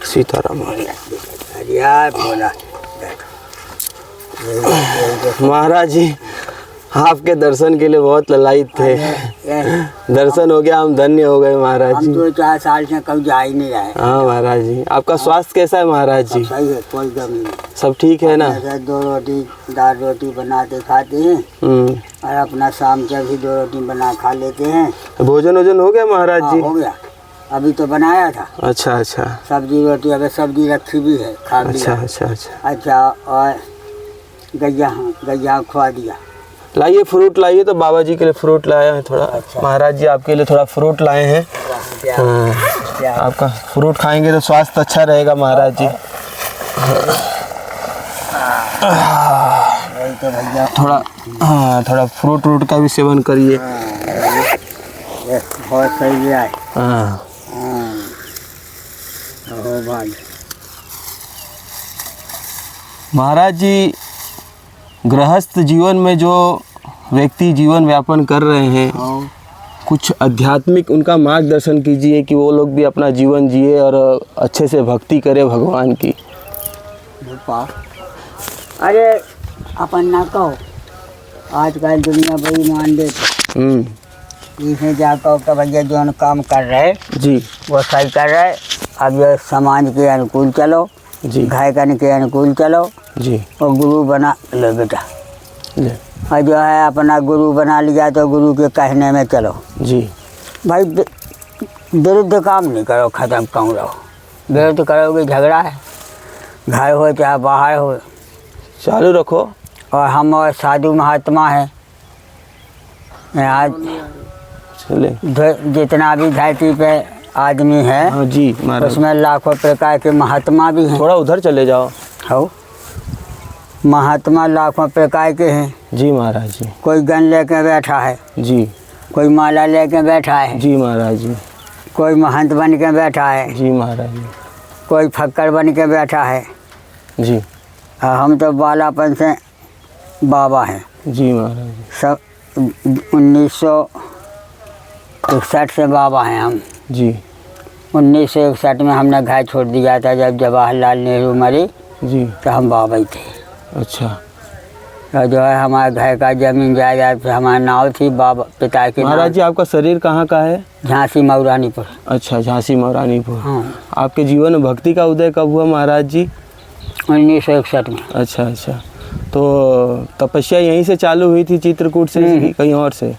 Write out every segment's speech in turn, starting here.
सीताराम बोला महाराज जी, आपके दर्शन के लिए बहुत ललायित थे। दर्शन हो गया, हम धन्य हो गए महाराज जी। हम 2-4 साल से कभी जा ही नहीं रहे। हाँ महाराज जी, आपका स्वास्थ्य कैसा है महाराज जी? सही है, कोई गम नहीं। सब ठीक है ना? 2 रोटी दाल रोटी बनाते खाते हैं और अपना शाम के भी 2 रोटी बना खा लेते हैं। भोजन वोजन हो गया महाराज जी? हो गया, अभी तो बनाया था। अच्छा अच्छा। सब्जी रोटी, अगर सब्जी रखी भी है खा लिया। अच्छा अच्छा अच्छा। अच्छा, और गैया खुआ दिया। लाइए फ्रूट लाइए, तो बाबा जी के लिए फ्रूट लाया है थोड़ा। अच्छा। महाराज जी आपके लिए थोड़ा फ्रूट लाए हैं। आपका फ्रूट खाएंगे तो स्वास्थ्य अच्छा रहेगा महाराज जी। तो भैया थोड़ा थोड़ा फ्रूट व्रूट का भी सेवन करिए। बहुत सही है। हाँ भाई महाराज जी, गृहस्थ जीवन में जो व्यक्ति जीवन यापन कर रहे हैं, कुछ आध्यात्मिक उनका मार्गदर्शन कीजिए कि वो लोग भी अपना जीवन जिए और अच्छे से भक्ति करें भगवान की। अरे अपन ना कहो, आजकल दुनिया बड़ी मान देती। इसमें जा कहो कि भैया जो काम कर रहे जी वो सही कर रहे। अब ये समाज के अनुकूल चलो जी, गायकन के अनुकूल चलो जी और गुरु बना लो बेटा। जी और जो है अपना गुरु बना लिया तो गुरु के कहने में चलो। जी भाई विरुद्ध काम नहीं करो, ख़त्म क्यों रहो। विरुद्ध करोगे झगड़ा है, घर हो चाहे बाहर हो। चालू रखो। और हम और साधु महात्मा हैं आज, चले। जितना भी धरती पे आदमी है हाँ जी महाराज, उसमें लाखों प्रकार के महात्मा भी हैं। थोड़ा उधर चले जाओ। हो, महात्मा लाखों प्रकार के हैं। जी महाराज जी। कोई गन लेके बैठा है, जी कोई माला लेके बैठा है, जी महाराज जी। कोई महंत बन के बैठा है, जी महाराज जी। कोई फक्कर बन के बैठा है। जी हम तो बालापन से बाबा हैं। जी महाराज जी। सब 1961 से बाबा हैं हम। जी 1961 में हमने घर छोड़ दिया था, जब जवाहरलाल नेहरू मरे जी। तो हम बाबा ही थे। अच्छा। और जो है हमारे घर का जमीन जायदाद हमारा नाव थी बाबा पिता के। महाराज जी आपका शरीर कहाँ का है? झांसी मऊरानीपुर। अच्छा, झांसी मऊरानीपुर। हाँ। आपके जीवन में भक्ति का उदय कब हुआ महाराज जी? 1961 में। अच्छा अच्छा। तो तपस्या यहीं से चालू हुई थी चित्रकूट से कि कहीं और से?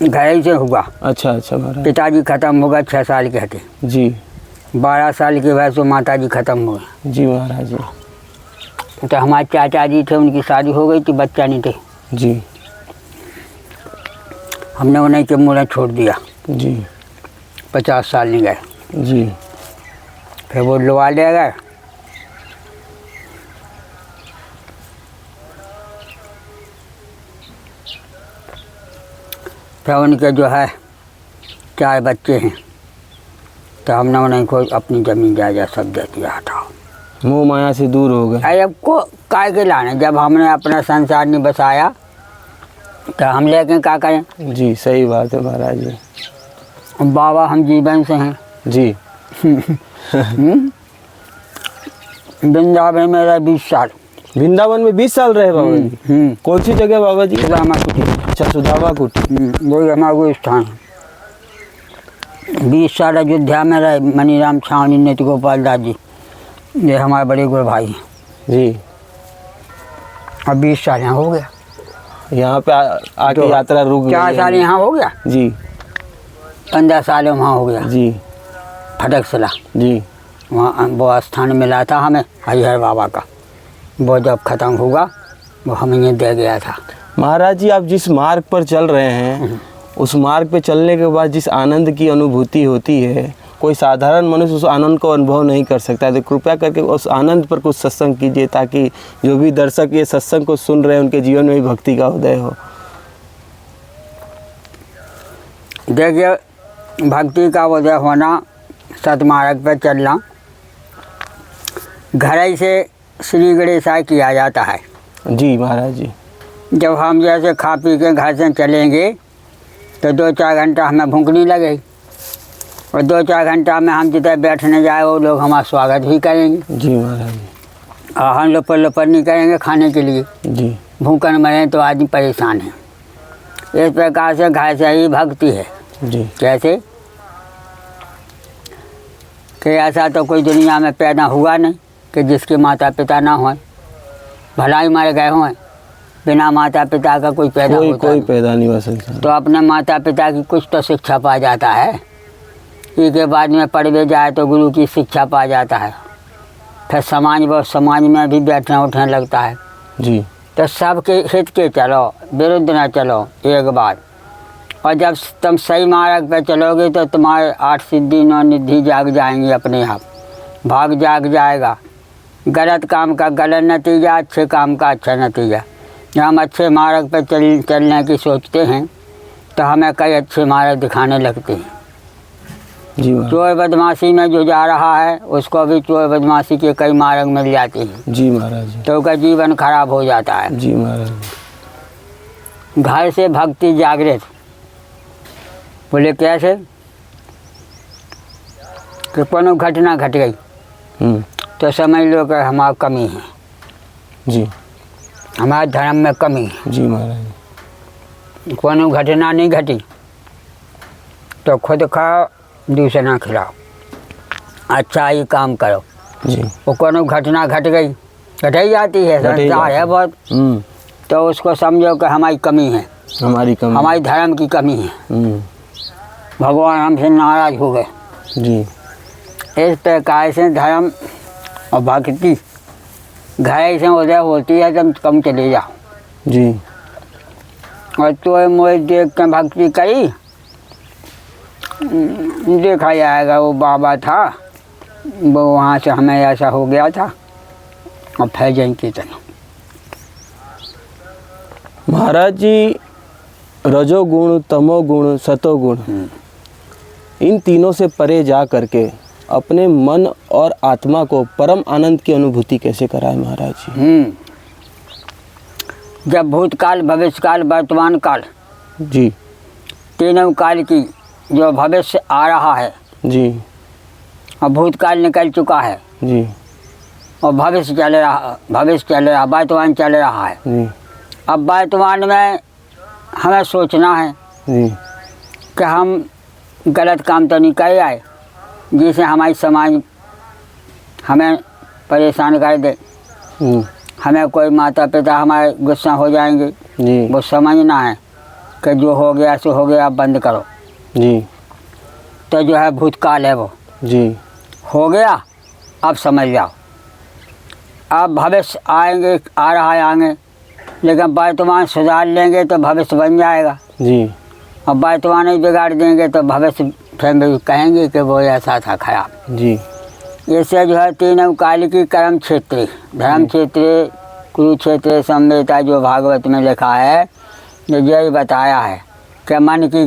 घर ही से हुआ। अच्छा अच्छा महाराज। पिताजी खत्म हो गए 6 साल के थे जी। 12 साल के बाद तो माता जी खत्म हो गए। जी महाराज जी। तो हमारे चाचा जी थे, उनकी शादी हो गई थी, बच्चा नहीं थे। जी। हमने उन्हें के मुँह छोड़ दिया। जी 50 साल नहीं गए, जी। फिर वो लुआ ले गए। फिर उनके जो है 4 बच्चे हैं, तो हमने उन्हें को अपनी ज़मीन जायदाद सब दे दिया। हटाओ, मोह माया से दूर हो गए। अरे अब को काय के लाने, जब हमने अपना संसार नहीं बसाया तो हम लेके क्या करें। जी सही बात है महाराज जी। बाबा हम जीवन से हैं। जी। वृंदावन में रहे 20 साल। वृंदावन में 20 साल रहे बाबा जी? कौन सी जगह बाबा जी? सुदामा कुटी। अच्छा, सुदामा कुटी। वही हमारा वो स्थान है। 20 साल अयोध्या में रहे मनीराम छावनी नित्य गोपाल दास जी, ये हमारे बड़े गुरु भाई हैं जी। अब 20 साल यहाँ हो गया। यहाँ पे आके यात्रा रुक गई। 4 साल यहाँ हो गया जी। 15 साल वहाँ हो गया जी। फटकसला जी। वहाँ वो स्थान मिला था हमें हरिहर बाबा का। वो जब ख़त्म हुआ वो हमें दे गया था। महाराज जी, आप जिस मार्ग पर चल रहे हैं उस मार्ग पे चलने के बाद जिस आनंद की अनुभूति होती है, कोई साधारण मनुष्य उस आनंद को अनुभव नहीं कर सकता है। तो कृपया करके उस आनंद पर कुछ सत्संग कीजिए, ताकि जो भी दर्शक ये सत्संग को सुन रहे हैं उनके जीवन में भी भक्ति का उदय हो। देखिए, भक्ति का उदय होना, सतमार्ग पर चलना, घर ही से श्री गणेशाय किया जाता है। जी महाराज जी। जब हम जैसे खा पी के घर से चलेंगे तो 2-4 घंटा हमें भूख नहीं लगेगी, और 2-4 घंटा में हम जिधर बैठने जाए वो लोग हमारा स्वागत भी करेंगे। जी महाराज। और हम लपड़ नहीं करेंगे खाने के लिए। जी। भूखन मरे तो आदमी परेशान है। इस प्रकार से घर से ही भक्ति है। जी। कैसे कि ऐसा तो कोई दुनिया में पैदा हुआ नहीं कि जिसके माता पिता ना हों, भला ही मर गए हों, बिना माता पिता का कोई पैदा होता कोई पैदा नहीं हो सकता। तो अपने माता पिता की कुछ तो शिक्षा पा जाता है, इसके बाद में पढ़वे जाए तो गुरु की शिक्षा पा जाता है, फिर समाज में भी बैठने उठने लगता है। जी। तो सबके हित के चलो, विरुद्ध न चलो एक बात। और जब तुम सही मार्ग पे चलोगे तो तुम्हारे 8 सिद्धि 9 निधि जाग जाएंगी अपने आप, भाग जाग जाएगा। गलत काम का गलत नतीजा, अच्छे काम का अच्छा नतीजा। जब हम अच्छे मार्ग पे चलने की सोचते हैं तो हमें कई अच्छे मार्ग दिखाने लगते हैं। जी। चोर बदमाशी में जो जा रहा है उसको भी चोर बदमाशी के कई मार्ग मिल जाते हैं। जी महाराज। तो उसका जीवन खराब हो जाता है। जी महाराज। घर से भक्ति जागृत। बोले कैसे कि कोनो घटना घट गई तो समझ लो कि हमारी कमी है। जी। हमारे धर्म में कमी है। जी महाराज। कोनो घटना नहीं घटी तो खुद खाओ, दूसरा खिलाओ, अच्छा ही काम करो। जी। वो कोनो घटना घट गई, घट ही जाती है, संसार है बहुत, तो उसको समझो कि हमारी कमी है, हमारी कमी, हमारी धर्म की कमी है। भगवान हमसे नाराज हो गए। जी। इस प्रकार से धर्म और भक्ति घर से उदय होती है जब कम चले जाओ। जी। और तो मोह देख के भक्ति करी, देखा जाएगा वो बाबा था, वो वहाँ से हमें ऐसा हो गया था, और फैल जाए की तरह। महाराज जी, रजोगुण, तमोगुण, सतोगुण, इन तीनों से परे जा करके अपने मन और आत्मा को परम आनंद की अनुभूति कैसे कराए महाराज जी? जब भूतकाल, भविष्यकाल, वर्तमान काल, जी, तीनों काल की जो भविष्य आ रहा है, जी, और भूतकाल निकल चुका है, जी, और भविष्य चल रहा, वर्तमान चल रहा है। जी, अब वर्तमान में हमें सोचना है जी, कि हम गलत काम तो नहीं कर आए जिससे हमारी समाज हमें परेशान कर दे, हमें कोई माता पिता हमारे गुस्सा हो जाएंगे। जी, वो समझना है कि जो हो गया सो हो गया, अब बंद करो। जी, तो जो है भूतकाल है वो जी, हो गया, अब समझ जाओ। अब भविष्य आएंगे, आ रहा है आगे, लेकिन वर्तमान सुधार लेंगे तो भविष्य बन जाएगा। जी, अब वर्तमान ही बिगाड़ देंगे तो भविष्य फिर भी कहेंगे कि वो ऐसा था खराब। जी, इससे जो है तीनों काल की कर्म क्षेत्र, धर्म क्षेत्र, कुरुक्षेत्र संहिता जो भागवत में लिखा है, जो यही बताया है कि मन की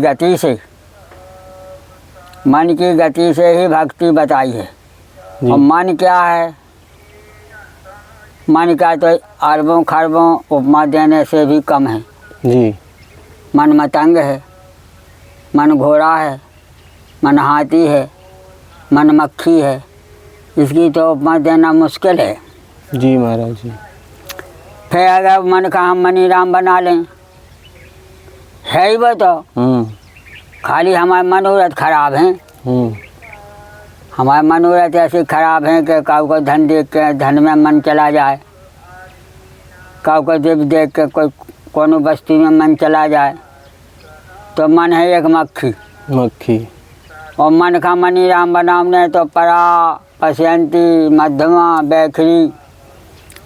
गति से ही भक्ति बताई है। और मन क्या है? मन का तो अरबों खरबों उपमा देने से भी कम है। जी, मन मतंग है, मन घोड़ा है, मन हाथी है, मन मक्खी है, इसकी तो उपमा देना मुश्किल है। जी महाराज जी। फिर अगर मन का हम मनी राम बना लें, है ही वो तो, खाली हमारे मनोरथ खराब हैं। हमारे मनोरथ ऐसे खराब हैं कि काऊ को धन देख के धन में मन चला जाए, काऊ को देव देख के कोई कोनो बस्ती में मन चला जाए, तो मन है एक मक्खी। और मन का मनी राम बनाने तो परा, पश्यंती, मध्यमा, बैखरी,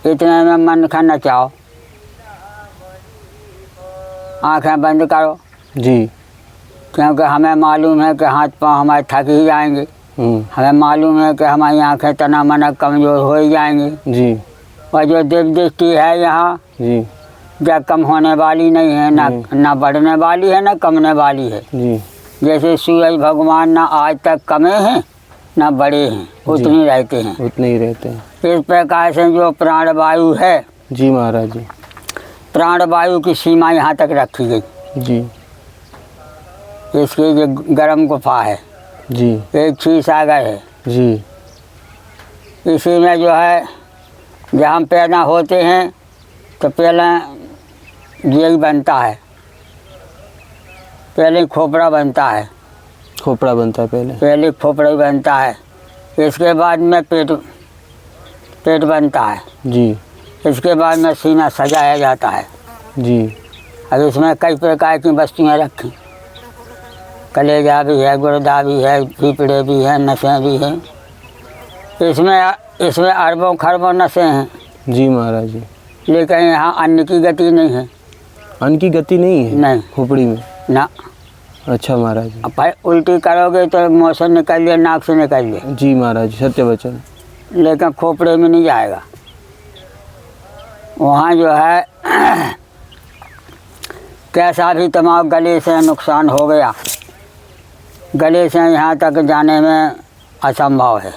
इतने में मन का नचाओ, आँखें बंद करो। जी, क्योंकि हमें मालूम है कि हाथ पाँव हमारे थक ही जाएंगे, हमें मालूम है कि हमारी आँखें तना मना कमज़ोर हो ही जाएंगी। जी, और जो दिव्य दृष्टि है यहाँ, जी, जो कम होने वाली नहीं है, ना बढ़ने वाली है, ना कमने वाली है। जी, जैसे सूरज भगवान ना आज तक कमे हैं ना बड़े हैं, उतने रहते हैं, उतने ही रहते हैं। इस प्रकार से जो प्राणवायु है, जी महाराज जी, प्राणवायु की सीमा यहाँ तक रखी गई। जी इसकी जो गर्म गुफा है, जी एक क्षीर सागर है। जी इसी में जो है जब हम पैदा होते हैं तो पहले यही बनता है, पहले खोपड़ा बनता है, खोपड़ा बनता है पहले खोपड़ा ही बनता है। इसके बाद में पेट बनता है। जी इसके बाद में सीना सजाया जाता है। जी अब इसमें कई प्रकार की वस्तुएं रखी, कलेजा भी है, गुर्दा भी है, फेफड़े भी हैं, नसें भी हैं। इसमें अरबों खरबों नसें हैं। जी महाराज जी। लेकिन यहाँ अन्न की गति नहीं है। अन्न की गति नहीं है? नहीं, खोपड़ी में ना। अच्छा महाराज जी। अब भाई उल्टी करोगे तो मुँह से निकल ले, नाक से निकल ले। जी महाराज जी, सत्य वचन। लेकिन खोपड़े में नहीं जाएगा। वहाँ जो है कैसा भी तमाम गले से नुकसान हो गया, गले से यहाँ तक जाने में असंभव है।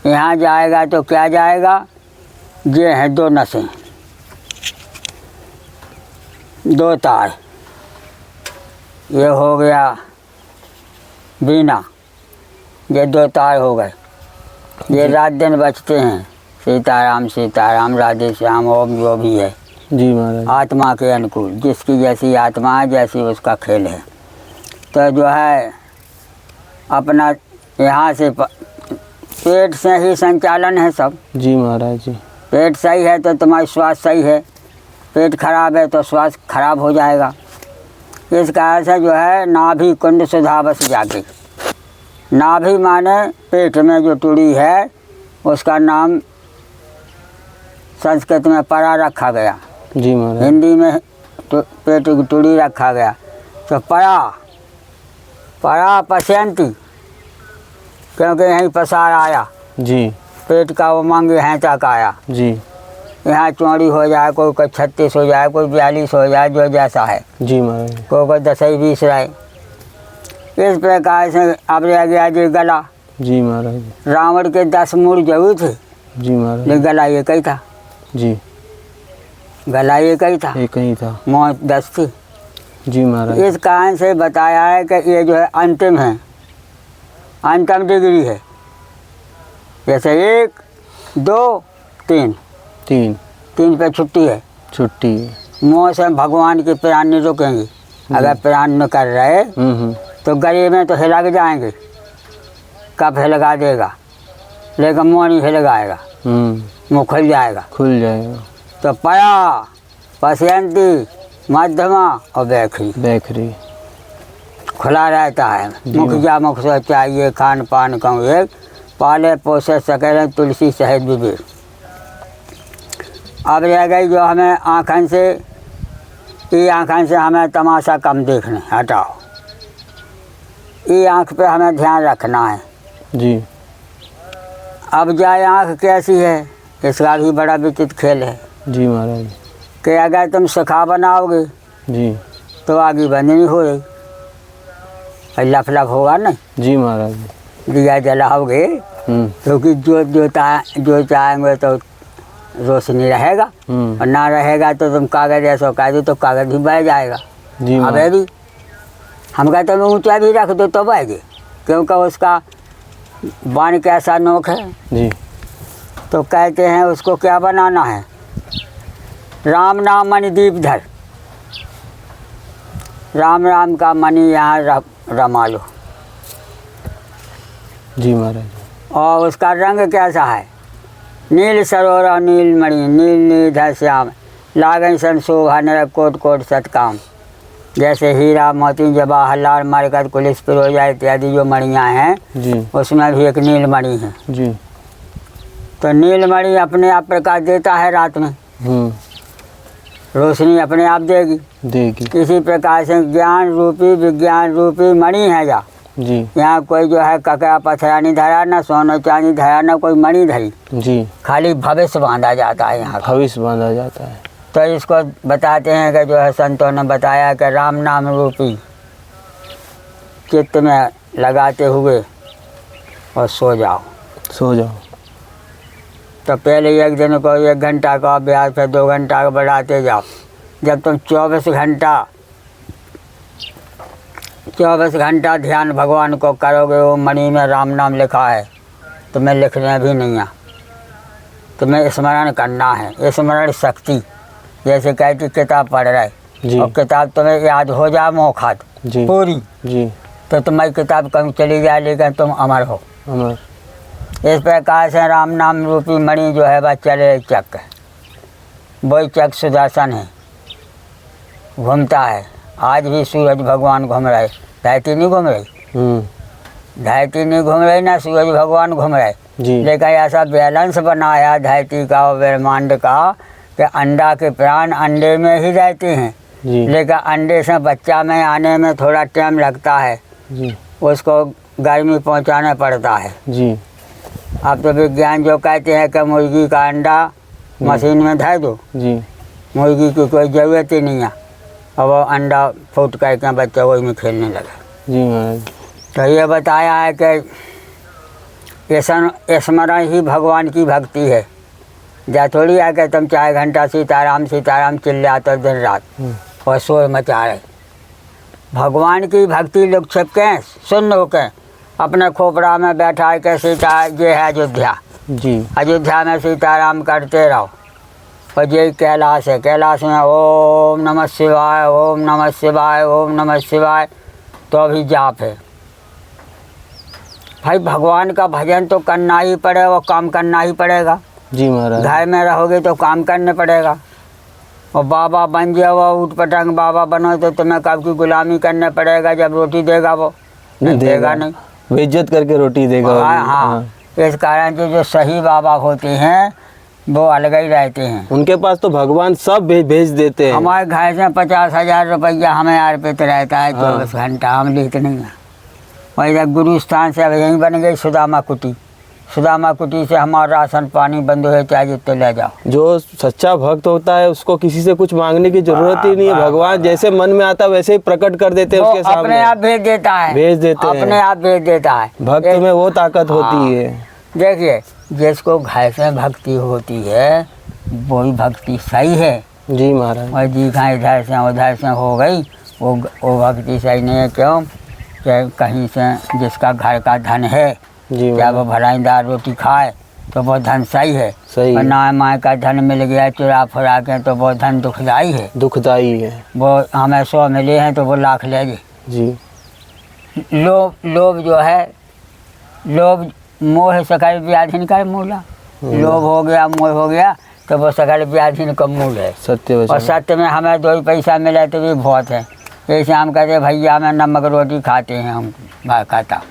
यहाँ जाएगा तो क्या जाएगा, ये हैं दो नसें, दो तार। ये हो गया बीना, ये दो तार हो गए। ये रात दिन बजते हैं, सीताराम सीताराम, राधे श्याम, ओम जो भी है। जी महाराज। आत्मा के अनुकूल, जिसकी जैसी आत्मा है जैसी उसका खेल है। तो जो है अपना यहाँ से पेट से ही संचालन है सब। जी महाराज जी। पेट सही है तो तुम्हारी स्वास्थ्य सही है, पेट खराब है तो स्वास्थ्य खराब हो जाएगा। इस कारण से जो है नाभि कुंड सुधा बस जाके, नाभि माने पेट में जो टुड़ी है उसका नाम संस्कृत में परा रखा गया। जी महाराज। हिंदी में पेट की टुड़ी रखा गया। तो परा पश्यंती, क्योंकि यहीं पसार आया। जी। पेट का उमंग यहाँ तक आया। जी। यहाँ चौड़ी हो जाए, कोई 36 हो जाए, कोई 42 हो जाए, जो जैसा है। जी महाराज। कोई 10-20 रहे। इस प्रकार से अब रह गया जी गला। जी महाराज। रावण के 10 मूल जरूर थे। जी महाराज। लेकिन गला एक ही था। जी। गला एक ही था, एक ही था। मौत 10 थी। जी महाराज। इस कारण से बताया है कि ये जो है अंतिम है, अंतिम डिग्री है। जैसे 1 2 3 3 पे छुट्टी है। छुट्टी। मुँह से भगवान के प्राण नहीं रुकेंगे। अगर प्राण न कर रहे तो गले में तो हिलक जाएंगे, कब हिलगा देगा, लेकिन मुँह नहीं हिलगाएगा, मुँह खुल जाएगा। खुल जाएगा। तो पया पश्यंती, मध्यमा और बैखरी खुला रहता है। मुखिया मुख से चाहिए, खान पान कहूँ एक, पाले पोसे सके तुलसी सहित विवेक। अब रह गई जो हमें आँखन से, ये आँखन से हमें तमाशा कम देखने, हटाओ। ये आँख पे हमें ध्यान रखना है। जी। अब जाए आँख कैसी है, इसका भी बड़ा विचित्र खेल है। जी महाराज। कि अगर तुम शिखा बनाओगे जी तो आगे बंद नहीं हो रही, लफ होगा ना। जी महाराज। दिया जलाओगे क्योंकि जो चाहेंगे तो रोशनी रहेगा, और ना रहेगा तो तुम कागज ऐसा कह दो तो कागज भी बह जाएगा। जी अब भी हम कहते हैं ऊंचा भी रख दो तो बह गए, क्योंकि उसका बाण कैसा नोक है। जी। तो कहते हैं उसको क्या बनाना है, राम नाम मणि दीप धर, राम राम का मणि यहाँ रमा लो। जी महाराज। और उसका रंग कैसा है, नील सरोवर और नील मणि, नील निधर श्याम, लागन सन शोभा नर कोट कोट सतकाम। जैसे हीरा मोती जवाहरलाल मरकत कुलिस फिरोजा इत्यादि जो मणियाँ हैं जी, उसमें भी एक नील मणि है। जी। तो नील मणि अपने आप प्रकाश देता है रात में, रोशनी अपने आप देगी। इसी प्रकार से ज्ञान रूपी विज्ञान रूपी मणि है जा जी। यहाँ कोई जो है ककड़ा पथरा नहीं धरा, ना सोना चांदी धरा, ना कोई मणि धरी जी, खाली भविष्य बांधा जाता है। यहाँ भविष्य बांधा जाता है। तो इसको बताते हैं कि जो है संतों ने बताया कि राम नाम रूपी चित्त में लगाते हुए और सो जाओ। तो पहले एक दिन को 1 घंटा का अभ्यास, फिर 2 घंटा का बढ़ाते जाओ, जब तुम 24 घंटा ध्यान भगवान को करोगे, वो मणि में राम नाम लिखा है, तुम्हें लिखने भी नहीं है, तुम्हें स्मरण करना है। स्मरण शक्ति, जैसे कहती किताब पढ़ रहे और किताब तुम्हें याद हो जाए मोखात पूरी जी, तो तुम्हारी किताब कहीं चली जाए लेकिन तुम अमर हो। अमर। इस प्रकार से राम नाम रूपी मणि जो है वह चले चक्र, वही चक्र सुदर्शन है, घूमता है। आज भी सूरज भगवान घूम रहे, धरती नहीं घूम रही, धरती नहीं घूम रही ना, सूरज भगवान घूम रहे। लेकिन ऐसा बैलेंस बनाया धरती का और ब्रह्मांड का कि अंडा के प्राण अंडे में ही रहते हैं, लेकिन अंडे से बच्चा में आने में थोड़ा टाइम लगता है जी, उसको गर्मी पहुंचाना पड़ता है जी। अब तो विज्ञान जो कहते हैं कि मुर्गी का अंडा मशीन में धर दो जी, मुर्गी की कोई ज़रूरत ही नहीं है, और वो अंडा फूट करके बच्चा वही में खेलने लगा। जी महाराज। तो ये बताया है कि स्मरण ही भगवान की भक्ति है। या थोड़ी है कि तुम 4 घंटा सीताराम सीताराम चिल्लाते दिन रात और शोर मचा रहे। भगवान की भक्ति लोग छिपके सुन होके अपने खोपड़ा में बैठा के सीता ये है अयोध्या जी, अयोध्या में सीताराम करते रहो। और ये कैलाश है, कैलाश में ओम नमः शिवाय ओम नमः शिवाय ओम नमः शिवाय तो अभी जाप है। भाई भगवान का भजन तो करना ही पड़ेगा, वो काम करना ही पड़ेगा। जी महाराज। घर में रहोगे तो काम करने पड़ेगा, और बाबा बन जाओ उठ पटंग बाबा बनो तो तुम्हें कब की गुलामी करने पड़ेगा। जब रोटी देगा वो नहीं देगा, नहीं वो इज्जत करके रोटी देगा। हाँ, इस कारण से जो सही बाबा होते हैं वो अलग ही रहते हैं। उनके पास तो भगवान सब भेज देते हैं। हमारे घर से 50,000 रुपया हमें अर्पित रहता है 24 घंटा, हम लेते नहीं हैं। वही जब गुरु स्थान से अब यहीं बन गई सुदामा कुटी, सुदामा कुटी से हमारा राशन पानी बंद हो चाहे जितने ले जाओ। जो सच्चा भक्त होता है उसको किसी से कुछ मांगने की जरूरत ही नहीं है। भगवान जैसे मन में आता है वैसे ही प्रकट कर देते हैं उसके सामने, अपने आप भेज देता है, भेज देते हैं, अपने आप भेज देता है। भक्त में वो ताकत होती है। देखिए जिसको घर से भक्ति होती है वही भक्ति सही है। जी महाराज। और जी कहाँ इधर से उधर से हो गई वो भक्ति सही नहीं है। क्यों कि कहीं से जिसका घर का धन है या वो भलाईदार रोटी खाए तो वो धन सही है, सही और ना माँ का धन मिल गया चुरा फुरा के तो वो धन दुखदाई है, दुखदाई है। वो हमें 100 मिले हैं तो वो लाख ले गए। जी। लोभ जो है, लोभ मोह सकल व्याधि का मूल। लोभ हो गया मोह हो गया तो वो सकल व्याधि का मूल है। सत्य। और सत्य में हमें 2 पैसा मिले तो भी बहुत है। जैसे हम कहते भैया हमें नमक रोटी खाते हैं, हम खाता।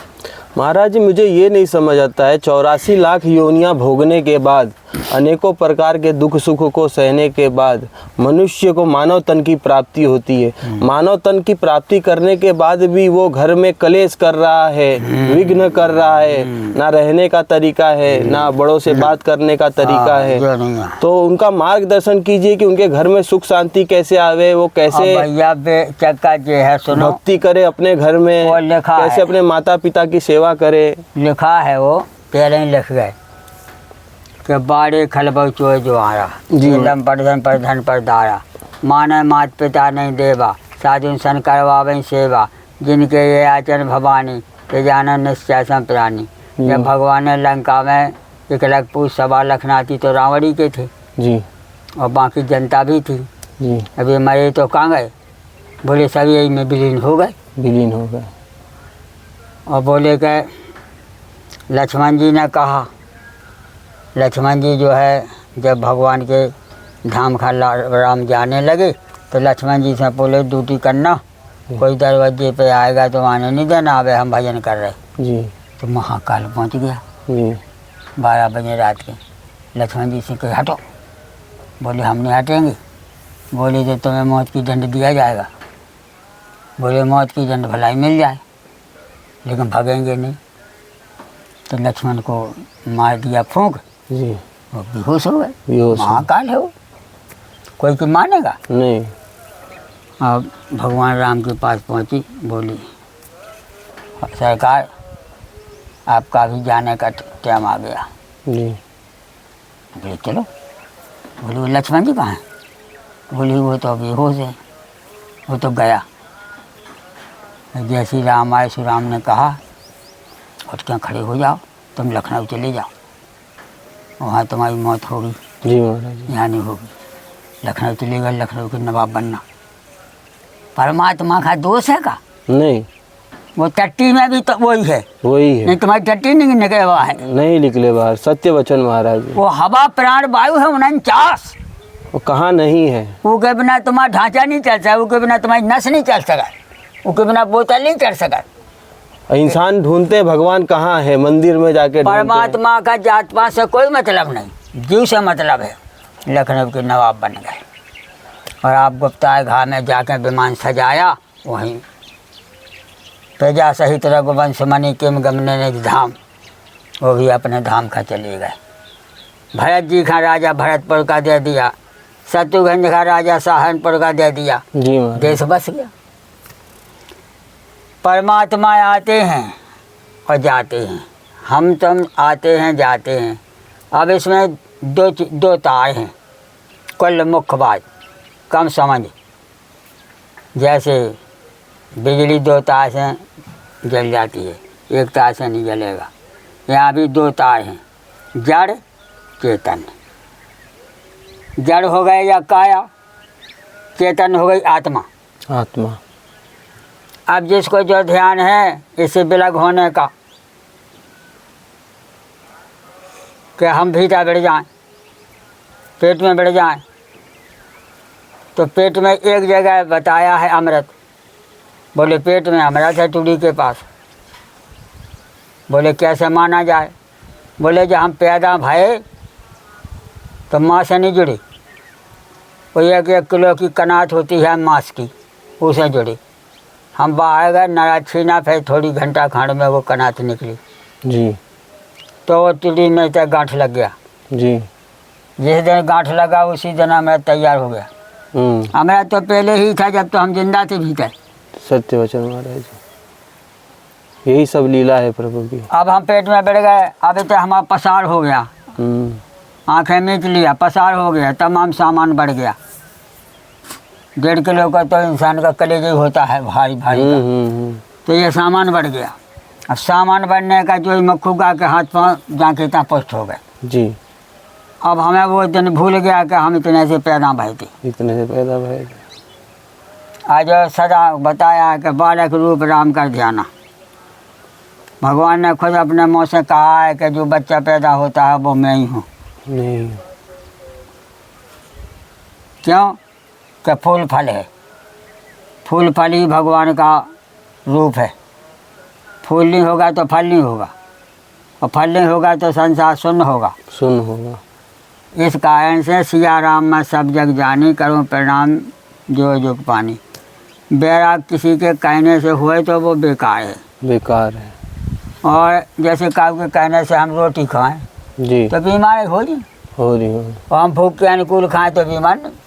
महाराज जी मुझे ये नहीं समझ आता है 84 लाख योनियां भोगने के बाद, अनेकों प्रकार के दुख सुख को सहने के बाद मनुष्य को मानव तन की प्राप्ति होती है। मानव तन की प्राप्ति करने के बाद भी वो घर में कलेश कर रहा है, विघ्न कर रहा है, ना रहने का तरीका है, ना बड़ों से बात करने का तरीका है। तो उनका मार्गदर्शन कीजिए कि उनके घर में सुख शांति कैसे आवे, वो कैसे भैया चक्का जो है सुनो भक्ति करे अपने घर में, कैसे अपने माता पिता की सेवा करे। लिखा है वो पहले ही लिख गए कि बाड़े खलबो चोर जो आरा लम पर धन पर दारा, माने मात पिता नहीं देवा, साधु सन करवावे सेवा, जिनके ये आचरण भवानी ते जाना निश्चय संप्राणी। जब भगवान ने लंका में 1,00,000 सवा लखनाथी तो रावणी के थे जी, और बाकी जनता भी थी जी। अभी मरे तो कहाँ गए, बोले सभी यही में विलीन हो गए, विलीन हो गए। और बोले कि लक्ष्मण जी ने कहा, लक्ष्मण जी जो है जब भगवान के धाम खा राम जाने लगे तो लक्ष्मण जी से बोले ड्यूटी करना, कोई दरवाजे पे आएगा तो आने नहीं देना, अबे हम भजन कर रहे जी। तो महाकाल पहुंच गया जी। 12 बजे रात के। लक्ष्मण जी से कहे हटो, बोले हम नहीं हटेंगे। बोले तो तुम्हें मौत की दंड दिया जाएगा। बोले मौत की दंड भलाई मिल जाए लेकिन भगेंगे नहीं। तो लक्ष्मण को मार दिया फूंक जी, वो बेहोश हो गए। बेहोश हो। महाकाल है वो, कोई की मानेगा नहीं। अब भगवान राम के पास पहुंची, बोली सरकार आपका भी जाने का टाइम आ गया। जी। बोले चलो। बोले वो लक्ष्मण जी कहाँ हैं? बोली वो तो बेहोश है, वो तो गया। जैसे राम आए सो राम ने कहा उठ के खड़े हो जाओ, तुम लखनऊ चले जाओ, वहाँ तुम्हारी मौत होगी, जी महाराज जी। यहाँ नहीं होगी। लखनऊ चले गए, लखनऊ के नवाब बनना। परमात्मा का दोष है का? नहीं, वो टट्टी में भी तो वही है, वही है, नहीं तुम्हारी टट्टी नहीं निकले हुआ है। नहीं निकले बाहर, सत्य वचन महाराज जी। वो हवा प्राण वायु है 49, वो कहाँ नहीं है। वो के बिना तुम्हारा ढांचा नहीं चल सकता, वो के बिना तुम्हारी नस नहीं चल सका, वो के बिना बोतल नहीं चल सका। इंसान ढूंढते हैं भगवान कहाँ है, मंदिर में जाके ढूंढते हैं। परमात्मा का जात पात से कोई मतलब नहीं, जीव से मतलब है। लखनऊ के नवाब बन गए और आप गुप्ता घाट में जाकर विमान सजाया, वहीं प्रजा सहित रघुवंश मणि किम गमने निज धाम, वो भी अपने धाम का चले गए। भरत जी का राजा भरतपुर का दे दिया, शत्रुघ्न का राजा सहारनपुर का दे दिया, जी महाराज। देश बस गया। परमात्मा आते हैं और जाते हैं, हम तुम आते हैं जाते हैं। अब इसमें दो तार हैं, कुल मुख्य बात कम समझ। जैसे बिजली 2 तार से जल जाती है, 1 तार से नहीं जलेगा। यहाँ भी 2 तार हैं, जड़ चेतन। जड़ हो गए या काया, चेतन हो गई आत्मा। आत्मा। अब जिसको जो ध्यान है इससे विलग होने का, कि हम भीतर बढ़ जाएं, पेट में बढ़ जाएं, तो पेट में एक जगह बताया है अमृत। बोले पेट में अमृत है टूड़ी के पास। बोले कैसे माना जाए? बोले जब हम पैदा भये तो माँ से नहीं जुड़ी, वो 1 किलो की कनात होती है मांस की, उसे जुड़ी। हम बाहर गए, नरा छीना, फिर थोड़ी घंटा खंड में वो कनात निकली जी। तो वो टिड्डी में तक गांठ लग गया जी। जिस दिन गांठ लगा उसी दिन अमृत तैयार हो गया। अमृत तो पहले ही था जब तो हम जिंदा थे भीतर। सत्य वचन महाराज जी, यही सब लीला है प्रभु की। अब हम पेट में बैठ गए, अब तो हमारा पसार हो गया, आंखें मीच लिया, पसार हो गया, तमाम सामान बढ़ गया। 1.5 किलो का तो इंसान का कलेजा ही होता है भारी भारी का। तो ये सामान बढ़ गया। अब सामान बढ़ने का जो मक्खुगा के हाथ पाँव जाके इतना पुष्ट हो गए जी। अब हमें वो दिन भूल गया कि हम इतने से पैदा भए थे, इतने से पैदा भए थे। आज सदा बताया कि बालक रूप राम कर ध्याना। भगवान ने खुद अपने मुँह से कहा है कि जो बच्चा पैदा होता है वो मैं ही हूँ। नहीं। क्यों? कि फूल फल है, फूल फल ही भगवान का रूप है। फूल नहीं होगा तो फल नहीं होगा, और फल नहीं होगा तो संसार शून्य होगा। सुन होगा। इस कारण से सिया राम मैं सब जग जानी, करूँ प्रणाम जो जुग पानी। बैराग किसी के कहने से हुए तो वो बेकार है, बेकार है। और जैसे काऊ के कहने से हम रोटी खाएं जी तो बीमार हो जी, हो रही हो। और हम भूख के अनुकूल खाएं तो बीमार नहीं।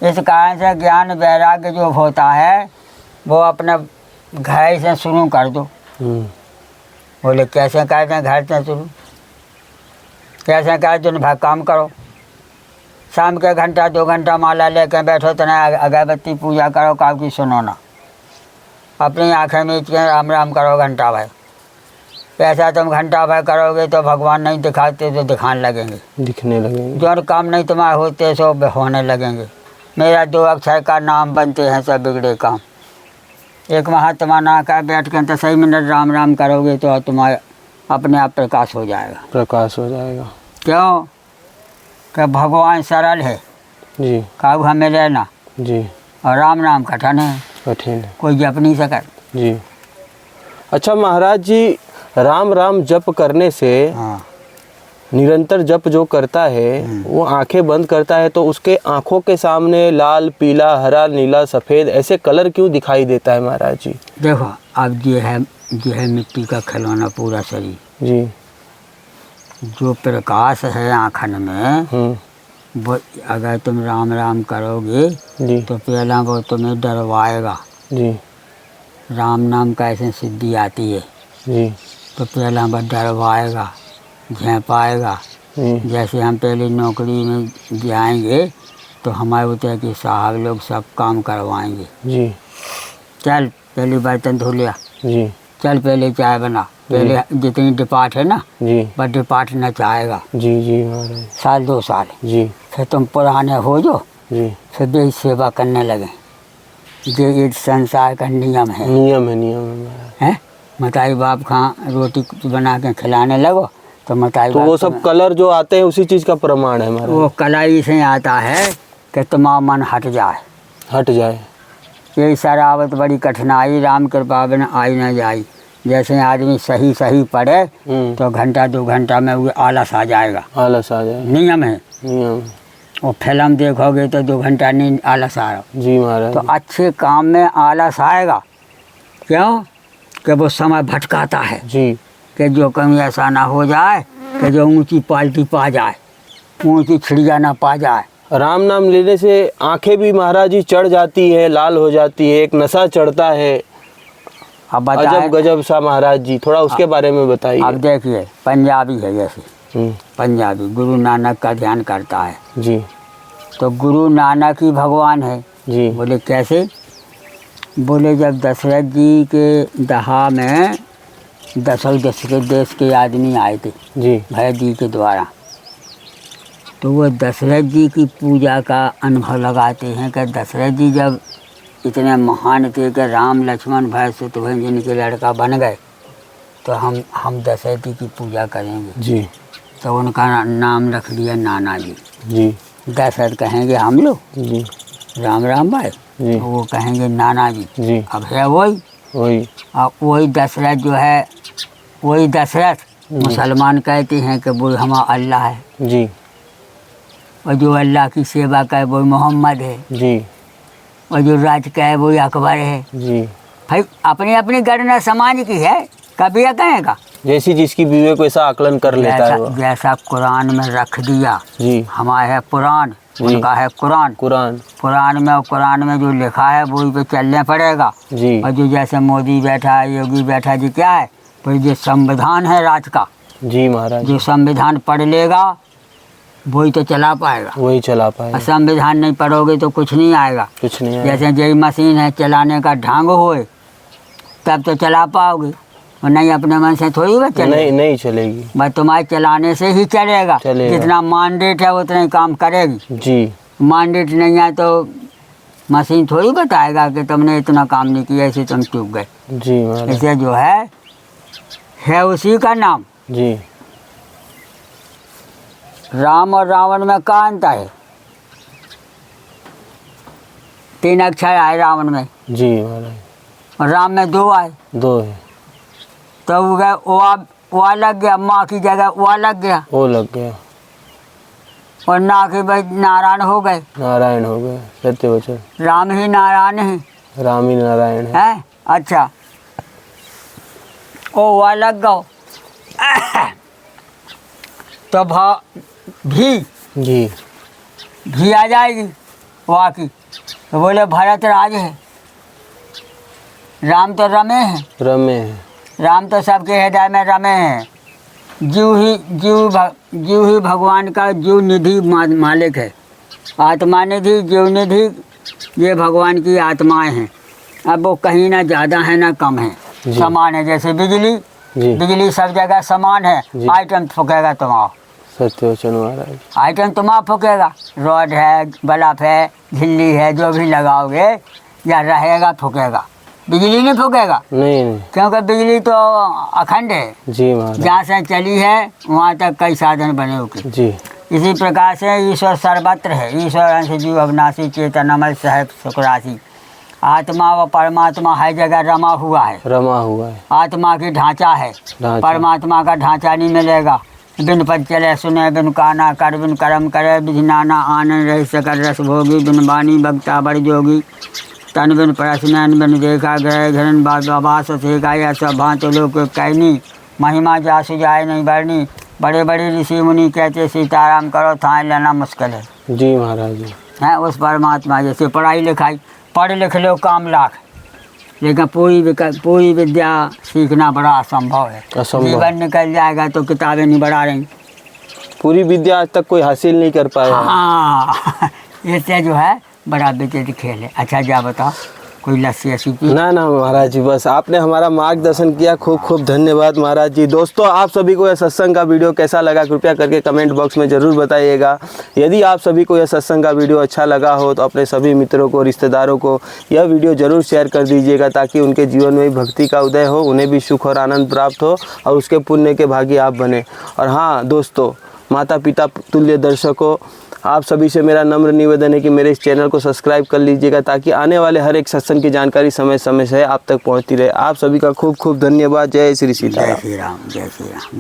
इस कारण से ज्ञान वैराग्य जो होता है वो अपने घर से शुरू कर दो। बोले कैसे कहते हैं घर से शुरू? कैसे कहते दिन भर काम करो, शाम के 1-2 घंटा माला लेके बैठो, तो ना अगरबत्ती पूजा करो, काऊ की सुनो ना, अपनी आँखें मीच के राम राम करो घंटा भर। ऐसा तुम घंटा भर करोगे तो भगवान नहीं दिखाते तो दिखाने लगेंगे, दिखने लगेंगे। जो काम नहीं तुम्हारे होते सो होने लगेंगे। मेरा 2 अक्षर का नाम बनते हैं सब बिगड़े काम। एक महात्मा ना कर बैठ कर तो सही मिनट राम राम करोगे तो तुम्हारे अपने आप प्रकाश हो जाएगा। प्रकाश हो जाएगा। क्यों? कि भगवान सरल है, जी काऊ हमें रहना, जी। और राम नाम कठिन है, कठिन है कोई जप नहीं सका। जी। अच्छा महाराज जी, राम राम जप करने से, हाँ, निरंतर जप जो करता है वो आंखें बंद करता है तो उसके आंखों के सामने लाल पीला हरा नीला सफ़ेद ऐसे कलर क्यों दिखाई देता है महाराज जी? देखो अब ये है मिट्टी का खिलौना पूरा शरीर। जी। जो प्रकाश है आँखन में वो अगर तुम राम राम करोगे जी तो पहला वो तुम्हें डरवाएगा। जी राम नाम का ऐसे सिद्धि आती है जी तो पहला वो डरवाएगा, झेपाएगा। जैसे हम पहले नौकरी में जाएंगे तो हमारे होते कि साहब लोग सब काम करवाएंगे। जी चल पहले बर्तन धो लिया, जी चल पहले चाय बना, पहले जितनी डिपार्ट है ना जी बस डिपार्ट न चाहेगा। जी जी महाराज। साल 2 साल जी फिर तुम पुराने हो जो, जी फिर देश सेवा करने लगे। ये संसार का नियम है। नियम है महाराज। हैं मताई बाप खां रोटी बना के खिलाने लगो तो मताई तो बाप वो सब कलर जो आते हैं उसी चीज का प्रमाण है महाराज। वो कलाई से आता है कि तुम्हारा मन हट जाए, हट जाए। यही शरावत बड़ी कठिनाई राम कृपा बिन आई न जाई। जैसे आदमी सही सही पढ़े तो घंटा 2 घंटा में वो आलस आ जाएगा। आलस आ जाए। नियम है। नियम। और फिल्म देखोगे तो 2 घंटा नहीं आलस आ रहा। जी महाराज। तो अच्छे काम में आलस आएगा। क्यों? कि वो समय भटकाता है। जी कि जो कहीं ऐसा ना हो जाए कि जो ऊंची पाल्टी पा जाए, ऊंची छिड़िया ना पा जाए। राम नाम लेने से आंखें भी महाराज जी चढ़ जाती है, लाल हो जाती है, एक नशा चढ़ता है। अब अजब गजब सा महाराज जी, थोड़ा उसके बारे में बताइए। अब देखिए पंजाबी है जैसे पंजाबी गुरु नानक का ध्यान करता है जी। तो गुरु नानक ही भगवान है जी। बोले कैसे? बोले जब दशरथ जी के दहा में 10 देश के आदमी आए थे जी भरत जी के द्वारा, तो वो दशरथ जी की पूजा का अनुभव लगाते हैं कि दशरथ जी जब इतने महान थे कि राम लक्ष्मण भरत शत्रुघ्न जिनके लड़का बन गए तो हम दशरथ जी की पूजा करेंगे। जी। तो उनका नाम रख लिया नाना जी। जी। दशरथ कहेंगे हम लोग जी। राम राम भाई, जी। तो वो कहेंगे नाना जी। जी। अब है वही अब वही दशरथ जो है वही दशरथ मुसलमान कहते हैं कि वो हमारा अल्लाह है। जी। और जो अल्लाह की सेवा करे वो मोहम्मद है। जी। और जो राज कहे वो अकबर है। जी। भाई अपनी अपनी गणना समाज की है, कभी यह कहेगा जैसी जिसकी विवेक वैसा आकलन कर लेता है वो। जैसा कुरान में रख दिया। जी। हमारा है पुराण, उनका है कुरान। कुरान में जो लिखा है वही पे चलने पड़ेगा। जी। और जो जैसे मोदी बैठा है, योगी बैठा जी क्या है, तो जो संविधान है राज का, जी महाराज, जो संविधान पढ़ लेगा वही तो चला पाएगा। वही चला पाएगा। संविधान नहीं पढ़ोगे तो कुछ नहीं आएगा। कुछ नहीं आएगा। जैसे यही मशीन है चलाने का ढंग होए तब तो चला पाओगे, और नहीं अपने मन से थोड़ी वो चलेगी। नहीं चलेगी। बस तुम्हारे चलाने से ही चलेगा। जितना मैंडेट है उतना ही काम करेगी। जी। मैंडेट नहीं है तो मशीन थोड़ी बताएगा कि तुमने इतना काम नहीं किया इसे तुम चूक गए। जी महाराज। इसे जो है उसी का नाम। जी। राम और रावण में क्या अंतर है? 3 अक्षर आए रावण में। जी महाराज। और राम में 2 आए। 2 है। तो वो गए वो लग गया, माँ की जगह वो लग गया। वो लग गया। और ना के भाई नारायण हो गए। नारायण हो गए। सत्य वचन। राम ही नारायण है। राम ही नारायण है। अच्छा वो लग गो तो भी आ जाएगी वहाँ की। तो बोले भरत राज है, राम तो रमे हैं। राम तो सबके हृदय में रमे हैं। जीव ही भगवान का जीव निधि मालिक है। आत्मा निधि, जीव निधि ये भगवान की आत्माएं हैं। अब वो कहीं ना ज़्यादा है ना कम है, समान है। जैसे बिजली सब जगह समान है। आइटम फूकेगा तुम्हारा। सत्य वचन महाराज। आइटम तुम्हारा फूकेगा। रॉड है, बल्ब है, झिल्ली है, जो भी लगाओगे या रहेगा फूकेगा। बिजली नहीं फूकेगा। नहीं। क्योंकि बिजली तो अखंड है। जी महाराज। जहाँ से चली है वहाँ तक कई साधन बने होके। जी। इसी प्रकार से ईश्वर सर्वत्र है। ईश्वर अंश जीव अविनाशी चेतनमय सहज सुखराशि। आत्मा व परमात्मा हर जगह रमा हुआ है। आत्मा की ढांचा है, परमात्मा का ढांचा नहीं मिलेगा। बिन पद चले सुने, बिन काना कर, बिन कर्म करे, बिन नाना आनंद रह सकल रस भोगी, बिन बानी भक्ता बड़ जोगी। तन बिन प्रश्न बिन देखा गए, घरन बाबास सेका, यह सब भांत लोग कहनी। महिमा जासु जाए नहीं बढ़नी। बड़े बड़े ऋषि मुनि कहते सीताराम करो थाए लेना मुश्किल है। जी महाराज जी। हैं उस परमात्मा जैसे पढ़ाई लिखाई पढ़ लिख लो काम लाख, लेकिन पूरी विद्या सीखना बड़ा असंभव है। जीवन निकल जाएगा तो किताबें नहीं बढ़ा रही। पूरी विद्या आज तक कोई हासिल नहीं कर पाया। हाँ ऐसे जो है बड़ा बेइज्जती खेल है। अच्छा जा बताओ, कोई लस्सी ऐसी पी? ना ना महाराज जी, बस आपने हमारा मार्गदर्शन किया, खूब खूब धन्यवाद महाराज जी। दोस्तों, आप सभी को यह सत्संग का वीडियो कैसा लगा कृपया करके कमेंट बॉक्स में ज़रूर बताइएगा। यदि आप सभी को यह सत्संग का वीडियो अच्छा लगा हो तो अपने सभी मित्रों को, रिश्तेदारों को यह वीडियो ज़रूर शेयर कर दीजिएगा, ताकि उनके जीवन में भक्ति का उदय हो, उन्हें भी सुख और आनंद प्राप्त हो और उसके पुण्य के भागी आप बने। और हाँ दोस्तों, माता पिता तुल्य दर्शकों, आप सभी से मेरा नम्र निवेदन है कि मेरे इस चैनल को सब्सक्राइब कर लीजिएगा, ताकि आने वाले हर एक सत्संग की जानकारी समय समय से आप तक पहुंचती रहे। आप सभी का खूब खूब धन्यवाद। जय श्री सीताराम। जय श्री राम, जय श्री राम।